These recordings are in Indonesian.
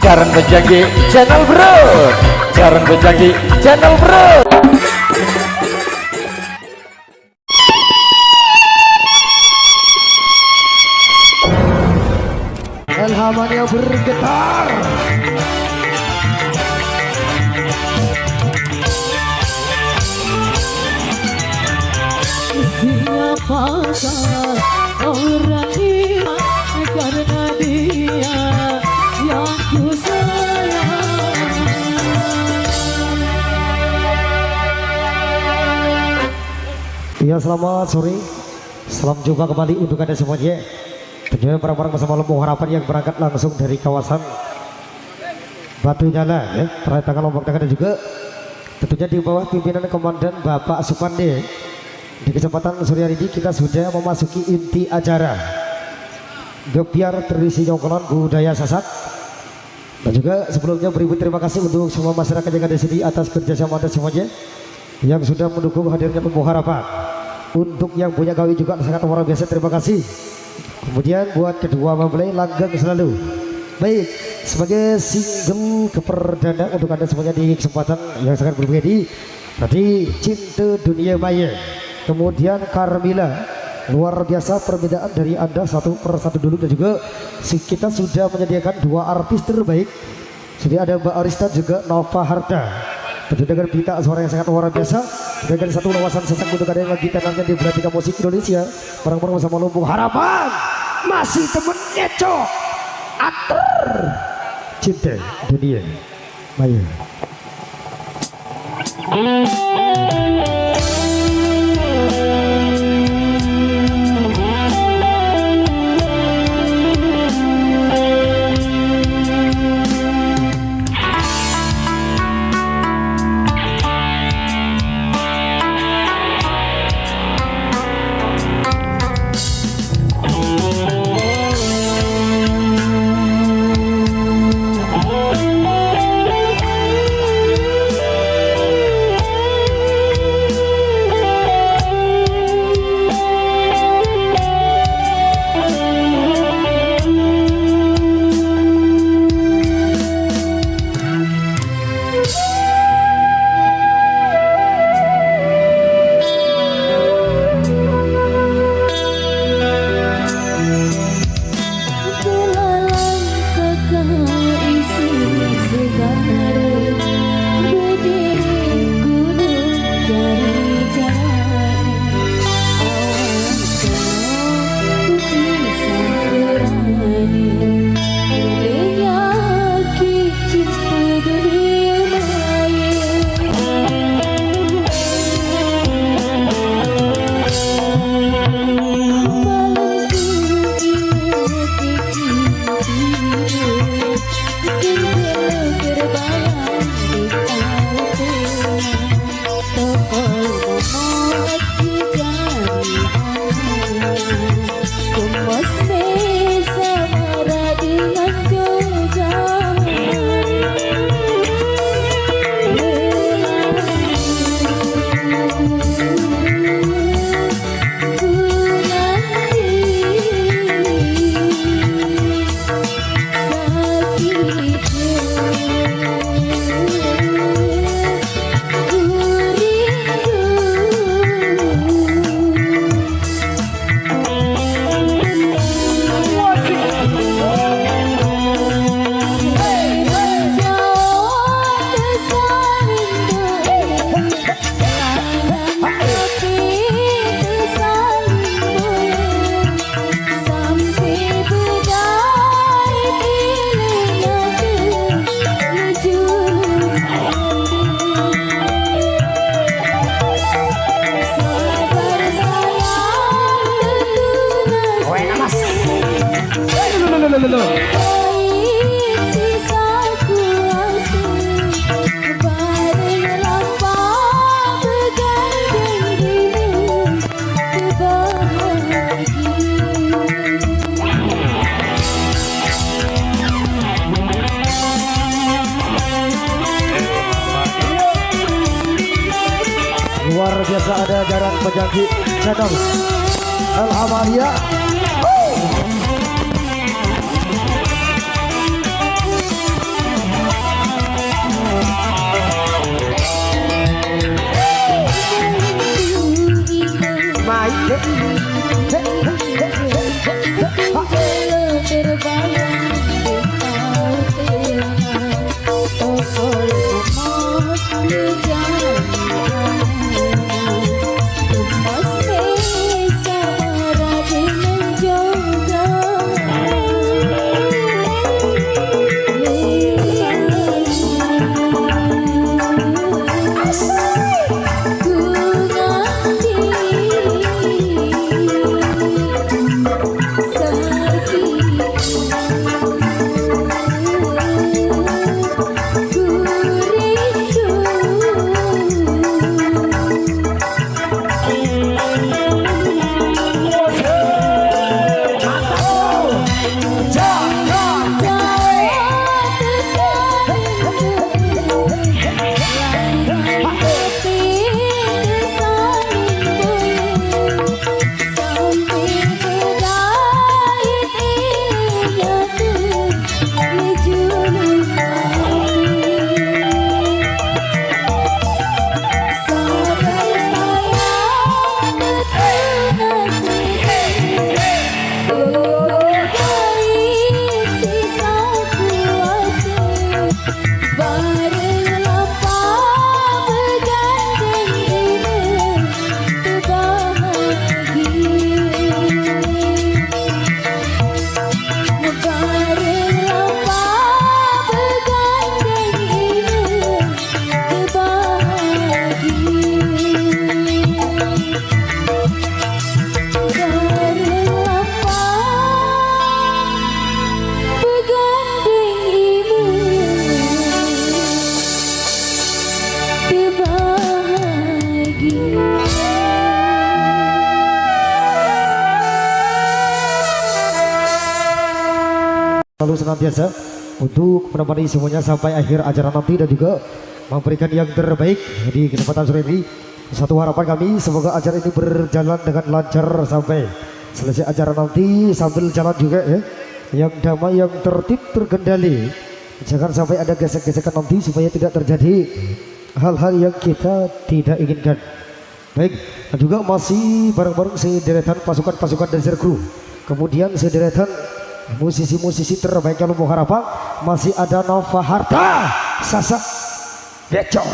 Jaran Bejagi Channel Bro, Jaran Bejagi Channel Bro. Ilhamannya bergetar. Siapakah orang ini, karena dia yang ku sayang. Ya, selamat sore. Salam jumpa kembali untuk Anda semuanya. Tentunya bareng-bareng bersama Lombok Harapan yang berangkat langsung dari kawasan Batu Nyala ya. Perhatikan Lombok Tengah dan juga tentunya di bawah pimpinan Komandan Bapak Supandi. Di kesempatan sore hari ini kita sudah memasuki inti acara Gebiar Tradisi Jongkolan Budaya Sasak. Dan juga sebelumnya beribu terima kasih untuk semua masyarakat yang ada di sini atas kerjasama Anda semuanya yang sudah mendukung hadirnya Lombok Harapan. Untuk yang punya gawe juga sangat luar biasa, terima kasih. Kemudian buat kedua mempelai langgeng selalu. Baik, sebagai single keperdana untuk Anda semuanya di kesempatan yang sangat berbeda tadi Cinta Dunia Maya. Kemudian Carmila, luar biasa perbedaan dari Anda satu persatu dulu. Dan juga kita sudah menyediakan dua artis terbaik. Jadi ada Mbak Arista juga Nova Harta. Tentu dengan berita suara yang sangat luar biasa. Dengan satu lawasan sesak untuk ada yang lagi tenangnya di Belantika Musik Indonesia. Bareng-bareng bersama Lombok Harapan. Masih temen Eco Ater Cinta Dunia Maya. Luar biasa, ada Jaran Bejagi Channel Alhamdulillah. selalu senantiasa untuk menemani semuanya sampai akhir acara nanti dan juga memberikan yang terbaik di kesempatan sore ini. Satu harapan kami semoga acara ini berjalan dengan lancar sampai selesai acara nanti, sambil jalan juga ya, yang damai, yang tertib, terkendali. Jangan sampai ada gesek-gesekan nanti supaya tidak terjadi hal-hal yang kita tidak inginkan. Baik, dan juga masih bareng-bareng sederetan pasukan-pasukan dan kru. Kemudian sederetan musisi-musisi terbaiknya Lumbung Harapan. Masih ada Nova Harta, Sasak Beco.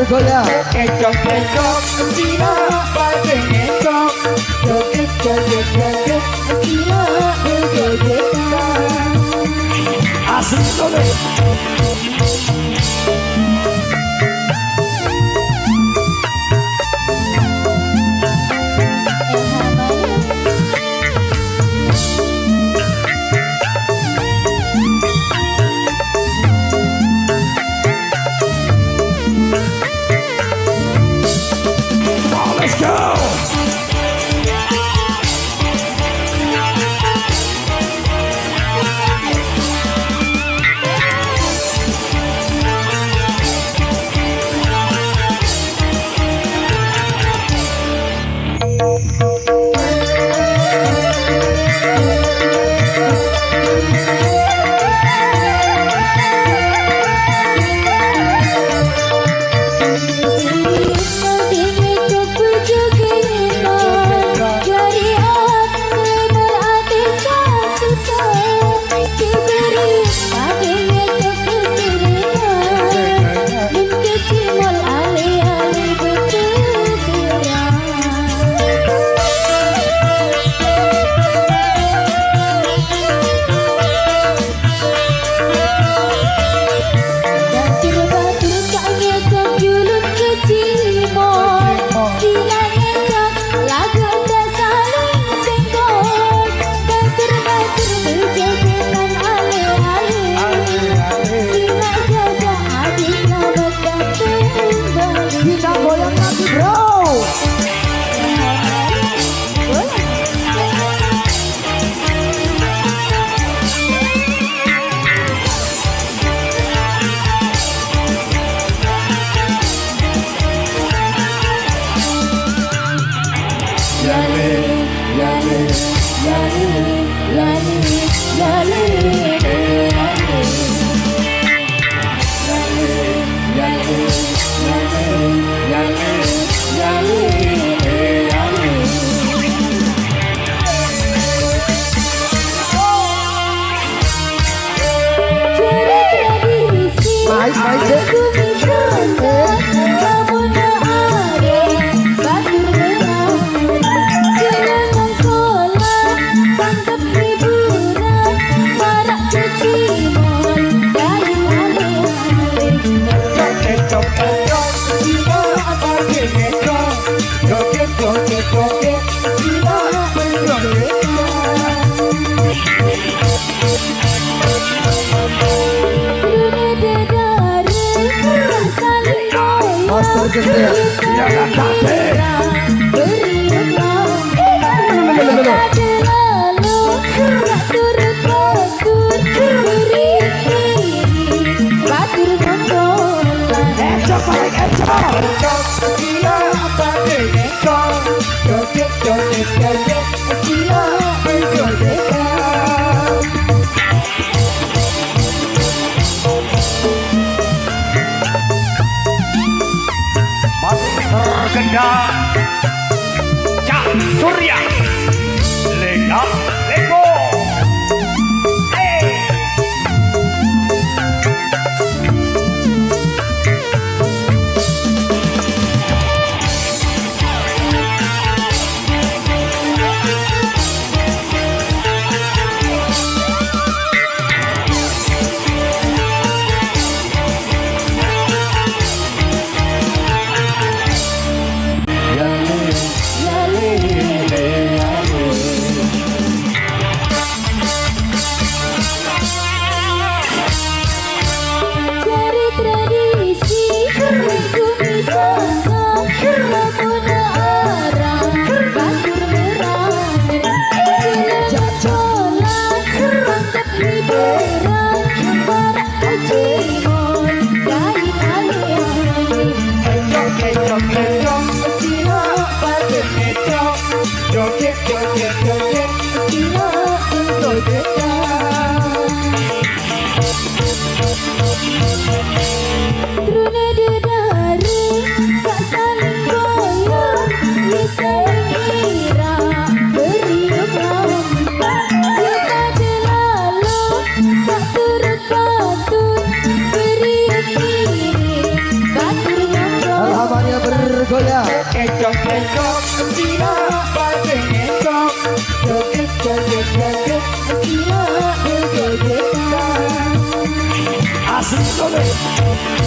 Bergoyang Kecok-kecok Sila pakai ngecok Joget-joget-joget Sila berjogetan asli soleh. Joget-joget Sila berjoget Master Gendel. Jangan sampai. Eco paling eco. Master Gendang Cak Surya Lega Lego. Alhamdulillah bergoyang. Asik sekali.